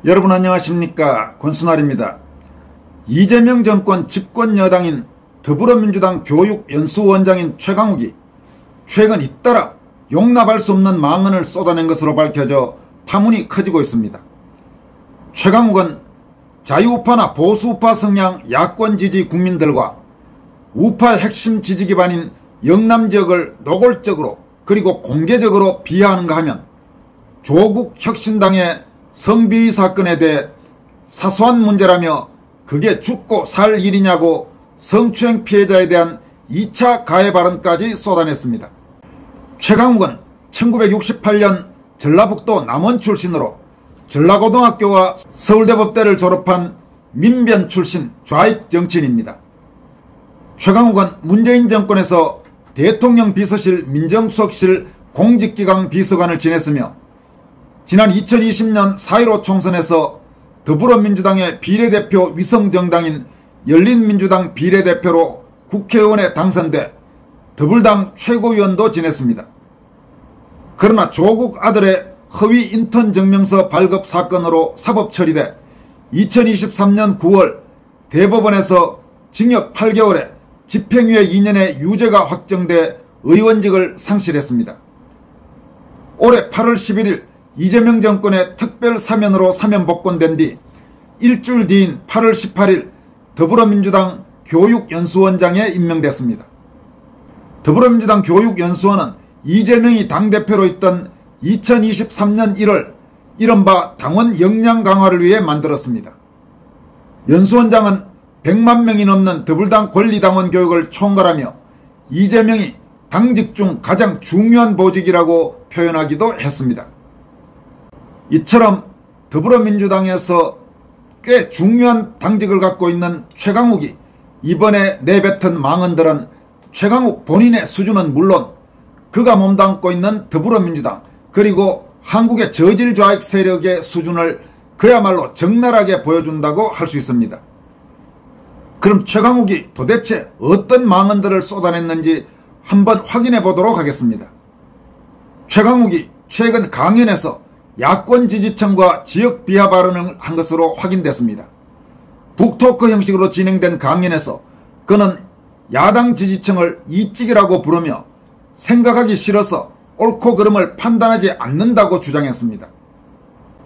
여러분 안녕하십니까, 권순알입니다. 이재명 정권 집권 여당인 더불어민주당 교육연수원장인 최강욱이 최근 잇따라 용납할 수 없는 망언을 쏟아낸 것으로 밝혀져 파문이 커지고 있습니다. 최강욱은 자유우파나 보수우파 성향 야권 지지 국민들과 우파의 핵심 지지 기반인 영남지역을 노골적으로 그리고 공개적으로 비하하는가 하면 조국 혁신당의 성비위 사건에 대해 사소한 문제라며 그게 죽고 살 일이냐고 성추행 피해자에 대한 2차 가해 발언까지 쏟아냈습니다. 최강욱은 1968년 전라북도 남원 출신으로 전라고등학교와 서울대법대를 졸업한 민변 출신 좌익 정치인입니다. 최강욱은 문재인 정권에서 대통령 비서실 민정수석실 공직기강 비서관을 지냈으며 지난 2020년 4.15 총선에서 더불어민주당의 비례대표 위성정당인 열린민주당 비례대표로 국회의원에 당선돼 더불당 최고위원도 지냈습니다. 그러나 조국 아들의 허위 인턴 증명서 발급 사건으로 사법 처리돼 2023년 9월 대법원에서 징역 8개월에 집행유예 2년의 유죄가 확정돼 의원직을 상실했습니다. 올해 8월 11일 이재명 정권의 특별 사면으로 사면 복권된 뒤 일주일 뒤인 8월 18일 더불어민주당 교육연수원장에 임명됐습니다. 더불어민주당 교육연수원은 이재명이 당대표로 있던 2023년 1월 이른바 당원 역량 강화를 위해 만들었습니다. 연수원장은 100만 명이 넘는 더불당 권리당원 교육을 총괄하며 이재명이 당직 중 가장 중요한 보직이라고 표현하기도 했습니다. 이처럼 더불어민주당에서 꽤 중요한 당직을 갖고 있는 최강욱이 이번에 내뱉은 망언들은 최강욱 본인의 수준은 물론 그가 몸담고 있는 더불어민주당 그리고 한국의 저질 좌익 세력의 수준을 그야말로 적나라하게 보여준다고 할 수 있습니다. 그럼 최강욱이 도대체 어떤 망언들을 쏟아냈는지 한번 확인해 보도록 하겠습니다. 최강욱이 최근 강연에서 야권 지지층과 지역 비하 발언을 한 것으로 확인됐습니다. 북토크 형식으로 진행된 강연에서 그는 야당 지지층을 이찍이라고 부르며 생각하기 싫어서 옳고 그름을 판단하지 않는다고 주장했습니다.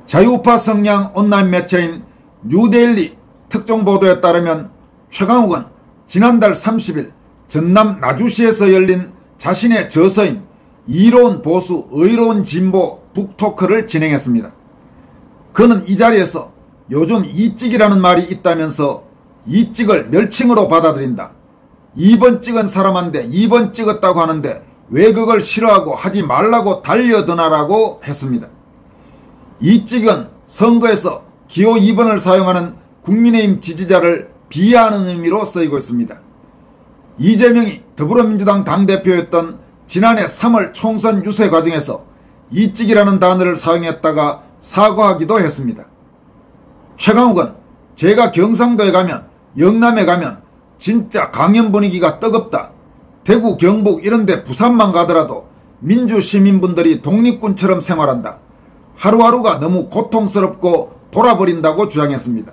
자유우파 성향 온라인 매체인 뉴데일리 특종 보도에 따르면 최강욱은 지난달 30일 전남 나주시에서 열린 자신의 저서인 이로운 보수 의로운 진보 북토크를 진행했습니다. 그는 이 자리에서 요즘 이찍이라는 말이 있다면서 이찍을 멸칭으로 받아들인다. 2번 찍은 사람한테 2번 찍었다고 하는데 왜 그걸 싫어하고 하지 말라고 달려드나라고 했습니다. 이찍은 선거에서 기호 2번을 사용하는 국민의힘 지지자를 비하하는 의미로 쓰이고 있습니다. 이재명이 더불어민주당 당대표였던 지난해 3월 총선 유세 과정에서 이찍이라는 단어를 사용했다가 사과하기도 했습니다. 최강욱은 제가 경상도에 가면 영남에 가면 진짜 강연 분위기가 뜨겁다. 대구 경북 이런데 부산만 가더라도 민주시민분들이 독립군처럼 생활한다. 하루하루가 너무 고통스럽고 돌아버린다고 주장했습니다.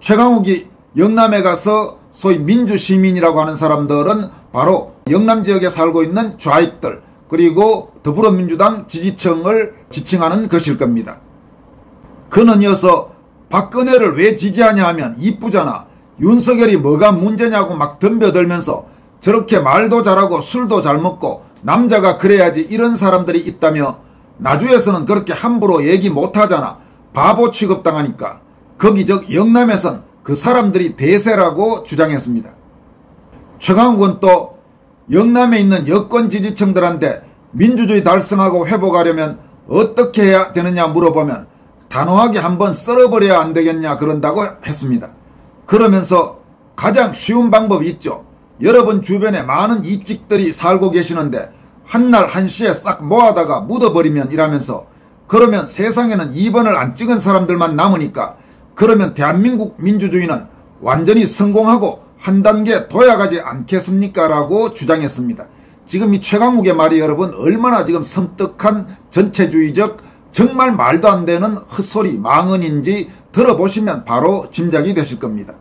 최강욱이 영남에 가서 소위 민주시민이라고 하는 사람들은 바로 영남지역에 살고 있는 좌익들 그리고 더불어민주당 지지층을 지칭하는 것일 겁니다. 그는 이어서 박근혜를 왜 지지하냐 하면 이쁘잖아. 윤석열이 뭐가 문제냐고 막 덤벼들면서 저렇게 말도 잘하고 술도 잘 먹고 남자가 그래야지 이런 사람들이 있다며 나주에서는 그렇게 함부로 얘기 못하잖아. 바보 취급당하니까. 거기 영남에선 그 사람들이 대세라고 주장했습니다. 최강욱은 또 영남에 있는 여권 지지층들한테 민주주의 달성하고 회복하려면 어떻게 해야 되느냐 물어보면 단호하게 한번 썰어버려야 안 되겠냐 그런다고 했습니다. 그러면서 가장 쉬운 방법이 있죠. 여러분 주변에 많은 이찍들이 살고 계시는데 한날 한시에 싹 모아다가 묻어버리면 이라면서 그러면 세상에는 2번을 안 찍은 사람들만 남으니까 그러면 대한민국 민주주의는 완전히 성공하고 한 단계 도약하지 않겠습니까? 라고 주장했습니다. 지금 이 최강욱의 말이 여러분 얼마나 지금 섬뜩한 전체주의적 정말 말도 안 되는 헛소리 망언인지 들어보시면 바로 짐작이 되실 겁니다.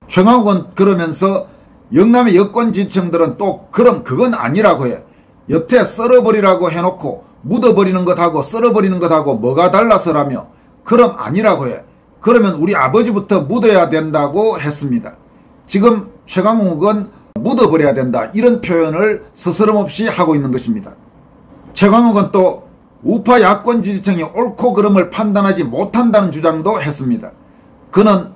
최강욱은 그러면서 영남의 여권 지지층들은 또 그럼 그건 아니라고 해. 여태 썰어버리라고 해놓고 묻어버리는 것하고 썰어버리는 것하고 뭐가 달라서라며 그럼 아니라고 해. 그러면 우리 아버지부터 묻어야 된다고 했습니다. 지금 최강욱은 묻어버려야 된다 이런 표현을 스스럼없이 하고 있는 것입니다. 최강욱은 또 우파 야권 지지층이 옳고 그름을 판단하지 못한다는 주장도 했습니다. 그는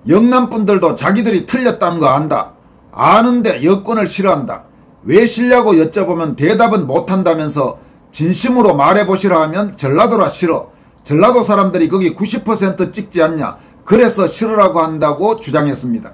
영남 분들도 자기들이 틀렸다는 거 안다. 아는데 여권을 싫어한다. 왜 싫냐고 여쭤보면 대답은 못한다면서 진심으로 말해보시라 하면 전라도라 싫어. 전라도 사람들이 거기 90% 찍지 않냐. 그래서 싫으라고 한다고 주장했습니다.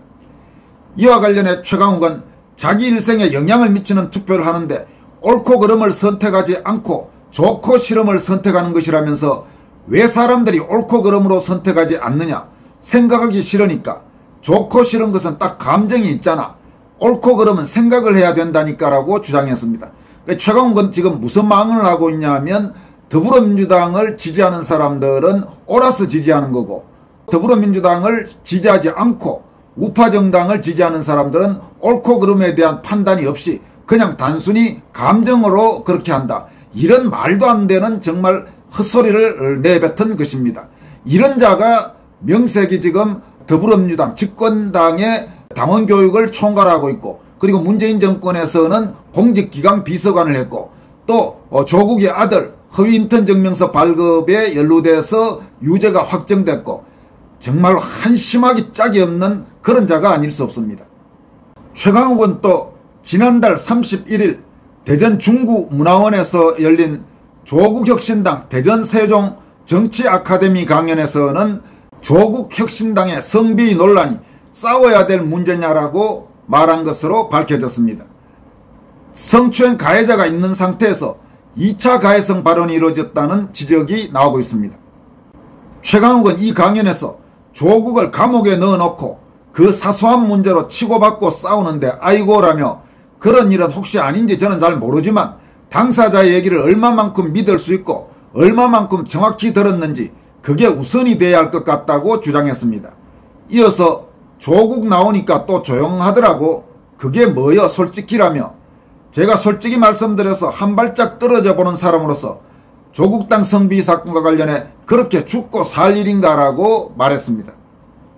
이와 관련해 최강욱은 자기 일생에 영향을 미치는 투표를 하는데 옳고 그름을 선택하지 않고 좋고 싫음을 선택하는 것이라면서 왜 사람들이 옳고 그름으로 선택하지 않느냐. 생각하기 싫으니까. 좋고 싫은 것은 딱 감정이 있잖아. 옳고 그름은 생각을 해야 된다니까 라고 주장했습니다. 최강욱은 지금 무슨 망언을 하고 있냐 하면 더불어민주당을 지지하는 사람들은 옳아서 지지하는 거고 더불어민주당을 지지하지 않고 우파정당을 지지하는 사람들은 옳고 그름에 대한 판단이 없이 그냥 단순히 감정으로 그렇게 한다. 이런 말도 안 되는 정말 헛소리를 내뱉은 것입니다. 이런 자가 명색이 지금 더불어민주당 집권당의 당원교육을 총괄하고 있고 그리고 문재인 정권에서는 공직기강 비서관을 했고 또 조국의 아들 허위인턴 증명서 발급에 연루돼서 유죄가 확정됐고 정말 한심하기 짝이 없는 그런 자가 아닐 수 없습니다. 최강욱은 또 지난달 31일 대전 중구문화원에서 열린 조국혁신당 대전세종 정치아카데미 강연에서는 조국혁신당의 성비 논란이 싸워야 될 문제냐라고 말한 것으로 밝혀졌습니다. 성추행 가해자가 있는 상태에서 2차 가해성 발언이 이루어졌다는 지적이 나오고 있습니다. 최강욱은 이 강연에서 조국을 감옥에 넣어놓고 그 사소한 문제로 치고받고 싸우는데 아이고라며 그런 일은 혹시 아닌지 저는 잘 모르지만 당사자의 얘기를 얼마만큼 믿을 수 있고 얼마만큼 정확히 들었는지 그게 우선이 돼야 할 것 같다고 주장했습니다. 이어서 조국 나오니까 또 조용하더라고. 그게 뭐여 솔직히라며 제가 솔직히 말씀드려서 한 발짝 떨어져 보는 사람으로서 조국 땅 성비 사건과 관련해 그렇게 죽고 살 일인가 라고 말했습니다.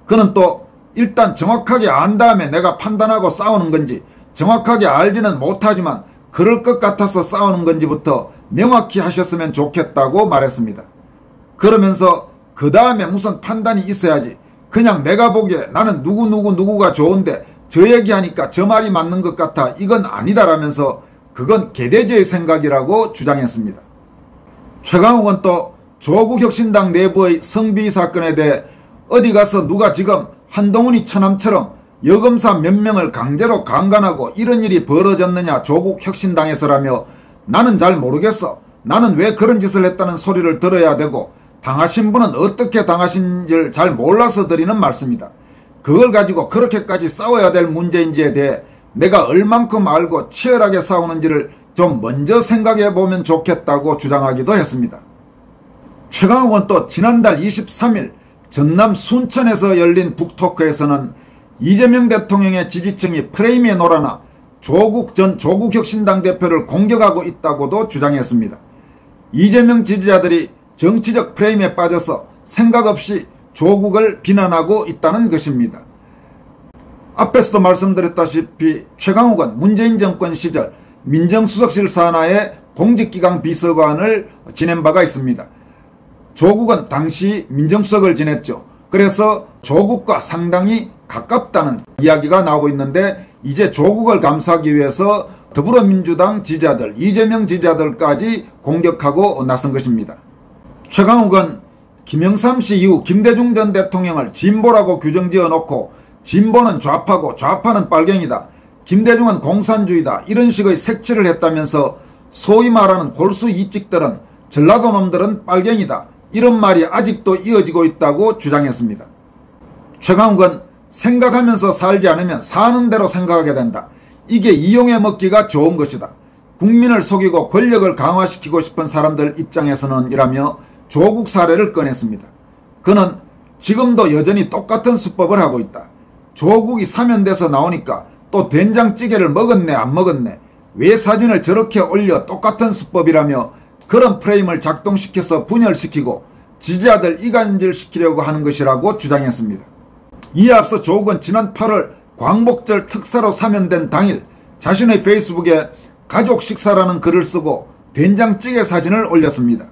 그는 또 일단 정확하게 안 다음에 내가 판단하고 싸우는 건지 정확하게 알지는 못하지만 그럴 것 같아서 싸우는 건지부터 명확히 하셨으면 좋겠다고 말했습니다. 그러면서 그 다음에 무슨 판단이 있어야지 그냥 내가 보기에 나는 누구가 좋은데 저 얘기하니까 저 말이 맞는 것 같아 이건 아니다라면서 그건 개돼지의 생각이라고 주장했습니다. 최강욱은 또 조국혁신당 내부의 성비 사건에 대해 어디 가서 누가 지금 한동훈이 처남처럼 여검사 몇 명을 강제로 강간하고 이런 일이 벌어졌느냐 조국혁신당에서라며 나는 잘 모르겠어. 나는 왜 그런 짓을 했다는 소리를 들어야 되고 당하신 분은 어떻게 당하신지를 잘 몰라서 드리는 말씀이다. 그걸 가지고 그렇게까지 싸워야 될 문제인지에 대해 내가 얼만큼 알고 치열하게 싸우는지를 좀 먼저 생각해 보면 좋겠다고 주장하기도 했습니다. 최강욱은 또 지난달 23일 전남 순천에서 열린 북토크에서는 이재명 대통령의 지지층이 프레임에 놀아나 조국 전 조국혁신당 대표를 공격하고 있다고도 주장했습니다. 이재명 지지자들이 정치적 프레임에 빠져서 생각 없이 조국을 비난하고 있다는 것입니다. 앞에서도 말씀드렸다시피 최강욱은 문재인 정권 시절 민정수석실 산하의 공직기강 비서관을 지낸 바가 있습니다. 조국은 당시 민정수석을 지냈죠. 그래서 조국과 상당히 가깝다는 이야기가 나오고 있는데 이제 조국을 감싸기 위해서 더불어민주당 지지자들, 이재명 지지자들까지 공격하고 나선 것입니다. 최강욱은 김영삼 씨 이후 김대중 전 대통령을 진보라고 규정지어 놓고 진보는 좌파고 좌파는 빨갱이다. 김대중은 공산주의다. 이런 식의 색칠을 했다면서 소위 말하는 골수 이찍들은 전라도 놈들은 빨갱이다. 이런 말이 아직도 이어지고 있다고 주장했습니다. 최강욱은 생각하면서 살지 않으면 사는 대로 생각하게 된다. 이게 이용해 먹기가 좋은 것이다. 국민을 속이고 권력을 강화시키고 싶은 사람들 입장에서는 이라며 조국 사례를 꺼냈습니다. 그는 지금도 여전히 똑같은 수법을 하고 있다. 조국이 사면돼서 나오니까 또 된장찌개를 먹었네 안 먹었네, 왜 사진을 저렇게 올려, 똑같은 수법이라며 그런 프레임을 작동시켜서 분열시키고 지지자들 이간질시키려고 하는 것이라고 주장했습니다. 이에 앞서 조국은 지난 8월 광복절 특사로 사면된 당일 자신의 페이스북에 가족 식사라는 글을 쓰고 된장찌개 사진을 올렸습니다.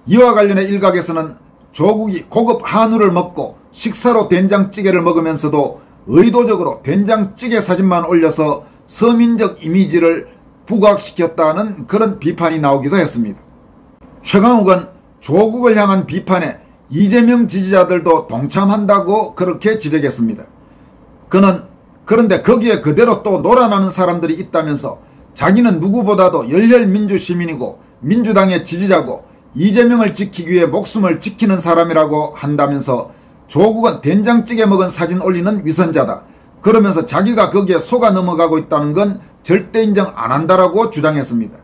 이와 관련해 일각에서는 조국이 고급 한우를 먹고 식사로 된장찌개를 먹으면서도 의도적으로 된장찌개 사진만 올려서 서민적 이미지를 부각시켰다는 그런 비판이 나오기도 했습니다. 최강욱은 조국을 향한 비판에 이재명 지지자들도 동참한다고 그렇게 지적했습니다. 그는 그런데 거기에 그대로 또 놀아나는 사람들이 있다면서 자기는 누구보다도 열렬 민주시민이고 민주당의 지지자고 이재명을 지키기 위해 목숨을 지키는 사람이라고 한다면서 조국은 된장찌개 먹은 사진 올리는 위선자다, 그러면서 자기가 거기에 속아 넘어가고 있다는 건 절대 인정 안 한다라고 주장했습니다.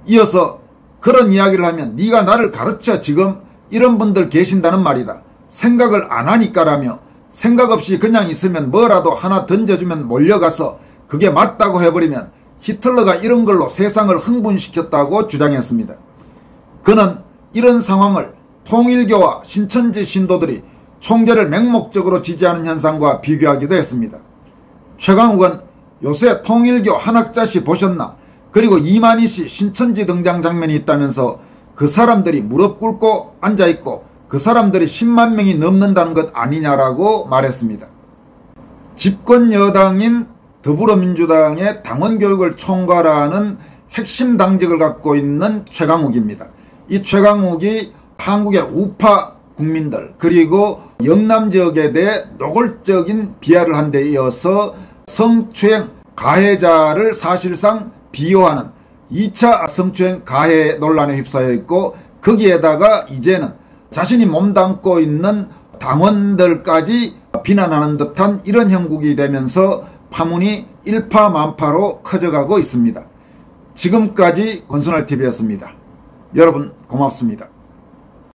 이어서 그런 이야기를 하면 네가 나를 가르쳐, 지금 이런 분들 계신다는 말이다, 생각을 안 하니까라며 생각 없이 그냥 있으면 뭐라도 하나 던져주면 몰려가서 그게 맞다고 해버리면 히틀러가 이런 걸로 세상을 흥분시켰다고 주장했습니다. 그는 이런 상황을 통일교와 신천지 신도들이 총재를 맹목적으로 지지하는 현상과 비교하기도 했습니다. 최강욱은 요새 통일교 한학자씨 보셨나? 그리고 이만희 씨 신천지 등장 장면이 있다면서 그 사람들이 무릎 꿇고 앉아있고 그 사람들이 10만 명이 넘는다는 것 아니냐라고 말했습니다. 집권 여당인 더불어민주당의 당원교육을 총괄하는 핵심 당직을 갖고 있는 최강욱입니다. 이 최강욱이 한국의 우파 국민들 그리고 영남 지역에 대해 노골적인 비하를 한 데 이어서 성추행 가해자를 사실상 비호하는 2차 성추행 가해 논란에 휩싸여 있고, 거기에다가 이제는 자신이 몸담고 있는 당원들까지 비난하는 듯한 이런 형국이 되면서 파문이 일파만파로 커져가고 있습니다. 지금까지 권순할TV였습니다. 여러분 고맙습니다.